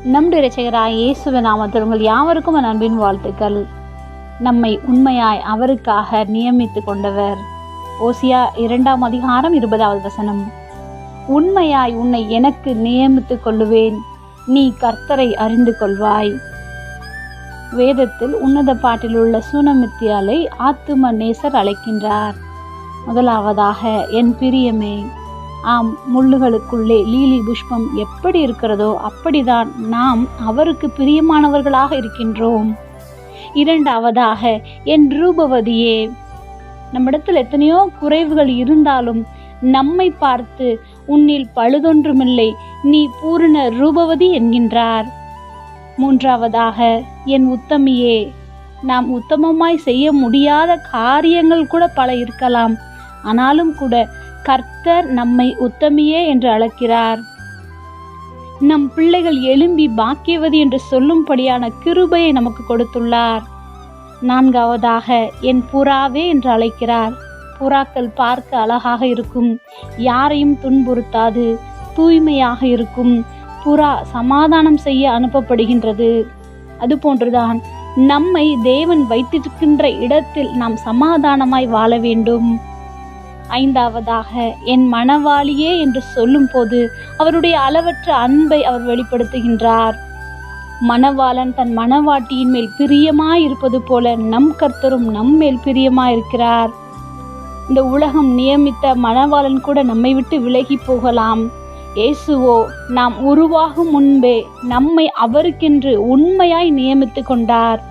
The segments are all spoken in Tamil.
நம்முடைய இரட்சகராய் இயேசுவின் நாமத்தில் உங்கள் யாவருக்கும் என் அன்பின் வாழ்த்துக்கள். நம்மை உண்மையாய் அவருக்காக நியமித்து கொண்டவர். ஓசியா 2ஆம் அதிகாரம் 20வது வசனம். உண்மையாய் உன்னை எனக்கு நியமித்து கொள்ளுவேன், நீ கர்த்தரை அறிந்து கொள்வாய். வேதத்தில் உன்னத பாட்டில் உள்ள சூனமித்தியாலை ஆத்தும நேசர் அழைக்கின்றார். முதலாவதாக, என் பிரியமே. ஆம், முள்ளுகளுக்குள்ளே லீலி புஷ்பம் எப்படி இருக்கிறதோ அப்படிதான் நாம் அவருக்கு பிரியமானவர்களாக இருக்கின்றோம். இரண்டாவதாக, என் ரூபவதியே. நம்மிடத்தில் எத்தனையோ குறைவுகள் இருந்தாலும் நம்மை பார்த்து உன்னில் பழுதொன்றுமில்லை, நீ பூரண ரூபவதி என்கின்றார். மூன்றாவதாக, என் உத்தமியே. நாம் உத்தமமாய் செய்ய முடியாத காரியங்கள் கூட பல இருக்கலாம், ஆனாலும் கூட கர்த்தர் நம்மை உத்தமியே என்று அழைக்கிறார். நம் பிள்ளைகள் எழும்பி பாக்கியவதி என்று சொல்லும்படியான கிருபையை நமக்கு கொடுத்துள்ளார். நான்காவதாக, என் புறாவே என்று அழைக்கிறார். புறாக்கள் பார்க்க அழகாக இருக்கும், யாரையும் துன்புறுத்தாது, தூய்மையாக இருக்கும். புறா சமாதானம் செய்ய அனுப்பப்படுகின்றது. அதுபோன்றுதான் நம்மை தேவன் வைத்திருக்கின்ற இடத்தில் நாம் சமாதானமாய் வாழ வேண்டும். ஐந்தாவதாக, என் மணவாளியே என்று சொல்லும் போது அவருடைய அளவற்ற அன்பை அவர் வெளிப்படுத்துகின்றார். மணவாளன் தன் மணவாட்டியின் மேல் பிரியமாயிருப்பது போல நம் கர்த்தரும் நம்மேல் பிரியமாயிருக்கிறார். இந்த உலகம் நியமித்த மணவாளன் கூட நம்மை விட்டு விலகி போகலாம். இயேசுவோ நாம் உருவாகும் முன்பே நம்மை அவருக்கென்று உண்மையாய் நியமித்து கொண்டார்.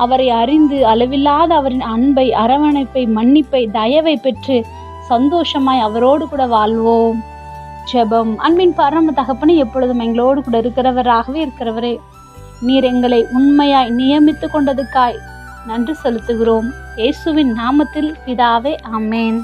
அவரை அறிந்து அளவில்லாத அவரின் அன்பை, அரவணைப்பை, மன்னிப்பை, தயவை பெற்று சந்தோஷமாய் அவரோடு கூட வாழ்வோம். ஜெபம். அன்பின் பரம தகப்பனே, எப்பொழுதும் எங்களோடு கூட இருக்கிறவரே, நீர் எங்களை உண்மையாய் நியமித்து கொண்டதுக்காய் நன்றி செலுத்துகிறோம். இயேசுவின் நாமத்தில் பிதாவே, ஆமேன்.